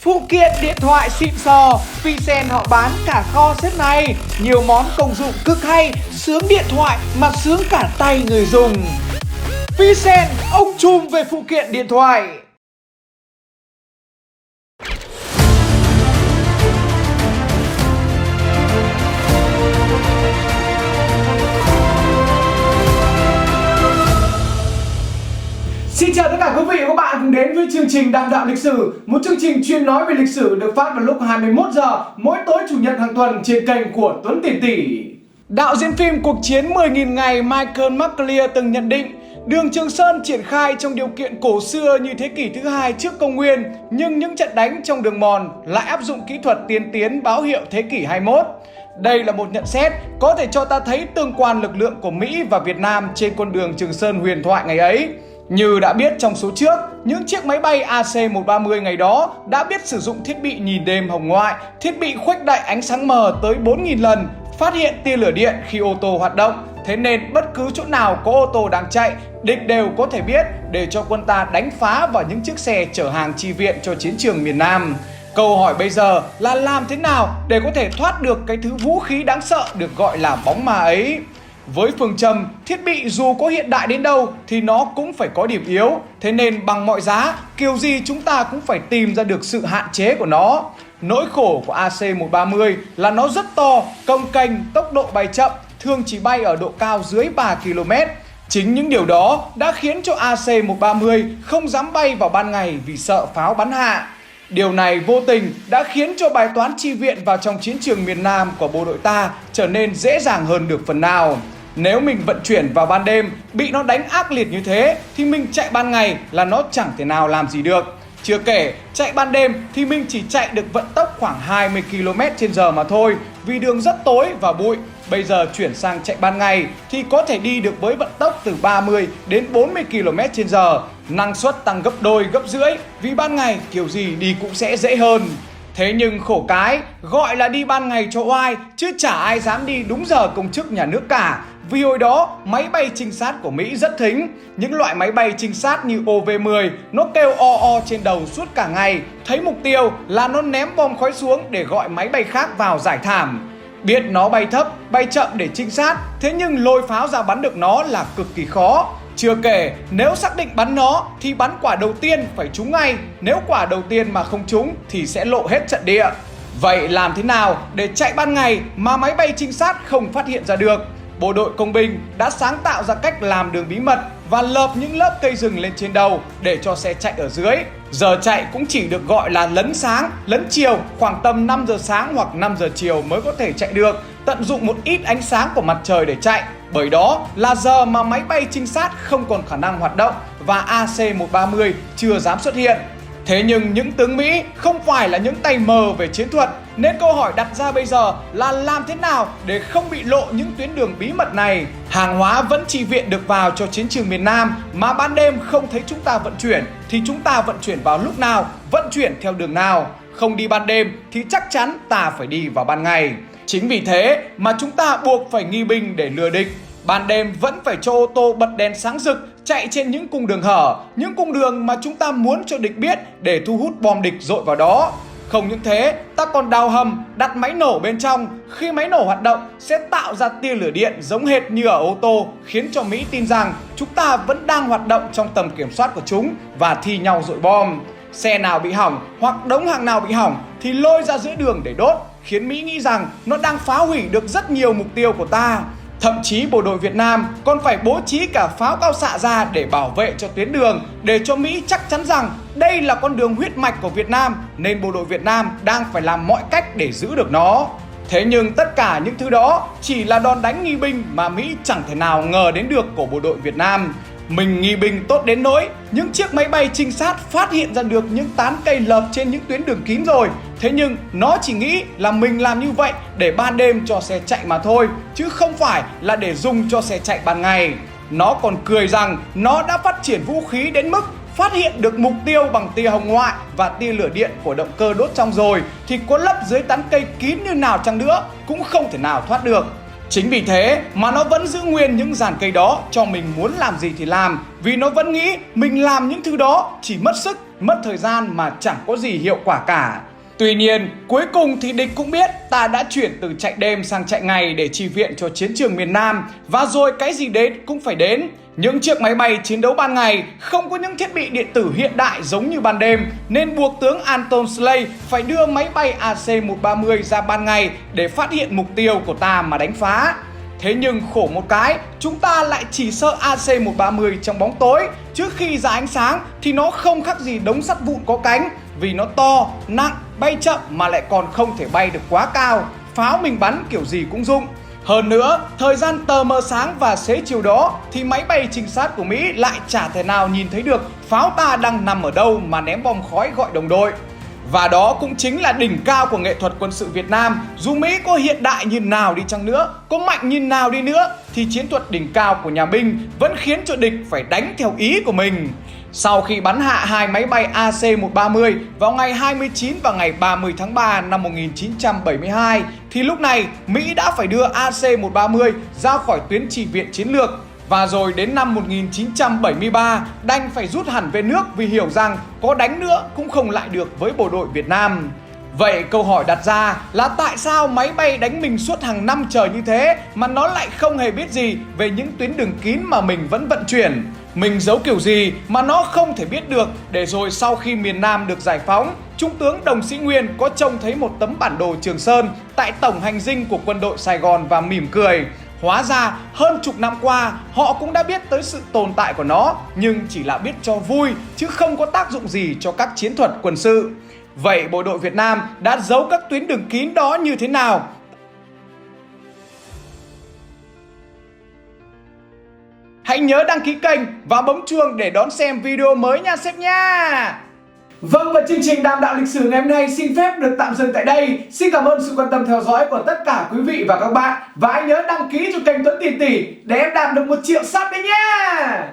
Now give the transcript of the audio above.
Phụ kiện điện thoại xịn sò, Visen họ bán cả kho set này. Nhiều món công dụng cực hay, sướng điện thoại mà sướng cả tay người dùng. Visen, ông trùm về phụ kiện điện thoại. Xin chào tất cả quý vị và các bạn cùng đến với chương trình Đàm Đạo Lịch Sử, một chương trình chuyên nói về lịch sử được phát vào lúc 21 giờ mỗi tối chủ nhật hàng tuần trên kênh của Tuấn Tiền Tỷ. Đạo diễn phim Cuộc chiến 10.000 ngày Michael McClellan từng nhận định đường Trường Sơn triển khai trong điều kiện cổ xưa như thế kỷ thứ 2 trước công nguyên, nhưng những trận đánh trong đường mòn lại áp dụng kỹ thuật tiên tiến báo hiệu thế kỷ 21. Đây là một nhận xét có thể cho ta thấy tương quan lực lượng của Mỹ và Việt Nam trên con đường Trường Sơn huyền thoại ngày ấy. Như đã biết trong số trước, những chiếc máy bay AC-130 ngày đó đã biết sử dụng thiết bị nhìn đêm hồng ngoại, thiết bị khuếch đại ánh sáng mờ tới 4.000 lần, phát hiện tia lửa điện khi ô tô hoạt động. Thế nên bất cứ chỗ nào có ô tô đang chạy, địch đều có thể biết để cho quân ta đánh phá vào những chiếc xe chở hàng chi viện cho chiến trường miền Nam. Câu hỏi bây giờ là làm thế nào để có thể thoát được cái thứ vũ khí đáng sợ được gọi là bóng ma ấy? Với phương châm thiết bị dù có hiện đại đến đâu thì nó cũng phải có điểm yếu. Thế nên bằng mọi giá, kiểu gì chúng ta cũng phải tìm ra được sự hạn chế của nó. Nỗi khổ của AC-130 là nó rất to, cồng kềnh, tốc độ bay chậm, thường chỉ bay ở độ cao dưới 3 km. Chính những điều đó đã khiến cho AC-130 không dám bay vào ban ngày vì sợ pháo bắn hạ. Điều này vô tình đã khiến cho bài toán chi viện vào trong chiến trường miền Nam của bộ đội ta trở nên dễ dàng hơn được phần nào. Nếu mình vận chuyển vào ban đêm bị nó đánh ác liệt như thế thì mình chạy ban ngày là nó chẳng thể nào làm gì được. Chưa kể chạy ban đêm thì mình chỉ chạy được vận tốc khoảng 20 km/h mà thôi, vì đường rất tối và bụi. Bây giờ chuyển sang chạy ban ngày thì có thể đi được với vận tốc từ 30 đến 40 km/h. Năng suất tăng gấp đôi gấp rưỡi vì ban ngày kiểu gì đi cũng sẽ dễ hơn. Thế nhưng khổ cái, gọi là đi ban ngày cho oai chứ chả ai dám đi đúng giờ công chức nhà nước cả. Vì hồi đó máy bay trinh sát của Mỹ rất thính. Những loại máy bay trinh sát như OV-10 nó kêu o trên đầu suốt cả ngày. Thấy mục tiêu là nó ném bom khói xuống để gọi máy bay khác vào giải thảm. Biết nó bay thấp, bay chậm để trinh sát, thế nhưng lôi pháo ra bắn được nó là cực kỳ khó. Chưa kể, nếu xác định bắn nó thì bắn quả đầu tiên phải trúng ngay. Nếu quả đầu tiên mà không trúng thì sẽ lộ hết trận địa. Vậy làm thế nào để chạy ban ngày mà máy bay trinh sát không phát hiện ra được? Bộ đội công binh đã sáng tạo ra cách làm đường bí mật và lợp những lớp cây rừng lên trên đầu để cho xe chạy ở dưới. Giờ chạy cũng chỉ được gọi là lấn sáng, lấn chiều, khoảng tầm 5 giờ sáng hoặc 5 giờ chiều mới có thể chạy được, tận dụng một ít ánh sáng của mặt trời để chạy. Bởi đó là giờ mà máy bay trinh sát không còn khả năng hoạt động và AC-130 chưa dám xuất hiện. Thế nhưng những tướng Mỹ không phải là những tay mờ về chiến thuật, nên câu hỏi đặt ra bây giờ là làm thế nào để không bị lộ những tuyến đường bí mật này. Hàng hóa vẫn chi viện được vào cho chiến trường miền Nam mà ban đêm không thấy chúng ta vận chuyển thì chúng ta vận chuyển vào lúc nào, vận chuyển theo đường nào. Không đi ban đêm thì chắc chắn ta phải đi vào ban ngày. Chính vì thế mà chúng ta buộc phải nghi binh để lừa địch. Ban đêm vẫn phải cho ô tô bật đèn sáng rực chạy trên những cung đường hở, những cung đường mà chúng ta muốn cho địch biết để thu hút bom địch dội vào đó. Không những thế, ta còn đào hầm, đặt máy nổ bên trong. Khi máy nổ hoạt động sẽ tạo ra tia lửa điện giống hệt như ở ô tô, khiến cho Mỹ tin rằng chúng ta vẫn đang hoạt động trong tầm kiểm soát của chúng và thi nhau dội bom. Xe nào bị hỏng hoặc đống hàng nào bị hỏng thì lôi ra giữa đường để đốt, khiến Mỹ nghĩ rằng nó đang phá hủy được rất nhiều mục tiêu của ta. Thậm chí bộ đội Việt Nam còn phải bố trí cả pháo cao xạ ra để bảo vệ cho tuyến đường, để cho Mỹ chắc chắn rằng đây là con đường huyết mạch của Việt Nam, nên bộ đội Việt Nam đang phải làm mọi cách để giữ được nó. Thế nhưng tất cả những thứ đó chỉ là đòn đánh nghi binh mà Mỹ chẳng thể nào ngờ đến được của bộ đội Việt Nam. Mình nghi binh tốt đến nỗi những chiếc máy bay trinh sát phát hiện ra được những tán cây lợp trên những tuyến đường kín rồi. Thế nhưng nó chỉ nghĩ là mình làm như vậy để ban đêm cho xe chạy mà thôi, chứ không phải là để dùng cho xe chạy ban ngày. Nó còn cười rằng nó đã phát triển vũ khí đến mức phát hiện được mục tiêu bằng tia hồng ngoại và tia lửa điện của động cơ đốt trong rồi, thì có lấp dưới tán cây kín như nào chăng nữa cũng không thể nào thoát được. Chính vì thế mà nó vẫn giữ nguyên những dàn cây đó cho mình muốn làm gì thì làm, vì nó vẫn nghĩ mình làm những thứ đó chỉ mất sức mất thời gian mà chẳng có gì hiệu quả cả. Tuy nhiên, cuối cùng thì địch cũng biết ta đã chuyển từ chạy đêm sang chạy ngày để chi viện cho chiến trường miền Nam, và rồi cái gì đến cũng phải đến. Những chiếc máy bay chiến đấu ban ngày không có những thiết bị điện tử hiện đại giống như ban đêm, nên buộc tướng Anton Slay phải đưa máy bay AC-130 ra ban ngày để phát hiện mục tiêu của ta mà đánh phá. Thế nhưng khổ một cái, chúng ta lại chỉ sợ AC-130 trong bóng tối, trước khi ra ánh sáng thì nó không khác gì đống sắt vụn có cánh, vì nó to, nặng, bay chậm mà lại còn không thể bay được quá cao. Pháo mình bắn kiểu gì cũng rụng. Hơn nữa, thời gian tờ mờ sáng và xế chiều đó thì máy bay trinh sát của Mỹ lại chả thể nào nhìn thấy được pháo ta đang nằm ở đâu mà ném bom khói gọi đồng đội. Và đó cũng chính là đỉnh cao của nghệ thuật quân sự Việt Nam. Dù Mỹ có hiện đại như nào đi chăng nữa, có mạnh như nào đi nữa, thì chiến thuật đỉnh cao của nhà binh vẫn khiến cho địch phải đánh theo ý của mình. Sau khi bắn hạ hai máy bay AC-130 vào ngày 29 và ngày 30 tháng 3 năm 1972, thì lúc này Mỹ đã phải đưa AC-130 ra khỏi tuyến chi viện chiến lược. Và rồi đến năm 1973, đành phải rút hẳn về nước vì hiểu rằng có đánh nữa cũng không lại được với bộ đội Việt Nam. Vậy câu hỏi đặt ra là tại sao máy bay đánh mình suốt hàng năm trời như thế mà nó lại không hề biết gì về những tuyến đường kín mà mình vẫn vận chuyển? Mình giấu kiểu gì mà nó không thể biết được, để rồi sau khi miền Nam được giải phóng, Trung tướng Đồng Sĩ Nguyên có trông thấy một tấm bản đồ Trường Sơn tại tổng hành dinh của quân đội Sài Gòn và mỉm cười. Hóa ra hơn chục năm qua họ cũng đã biết tới sự tồn tại của nó, nhưng chỉ là biết cho vui chứ không có tác dụng gì cho các chiến thuật quân sự. Vậy bộ đội Việt Nam đã giấu các tuyến đường kín đó như thế nào? Hãy nhớ đăng ký kênh và bấm chuông để đón xem video mới nha sếp nha! Vâng, và chương trình Đàm Đạo Lịch Sử ngày hôm nay xin phép được tạm dừng tại đây. Xin cảm ơn sự quan tâm theo dõi của tất cả quý vị và các bạn. Và hãy nhớ đăng ký cho kênh Tuấn Tiền Tỷ để em đạt được 1 triệu sub đấy nha!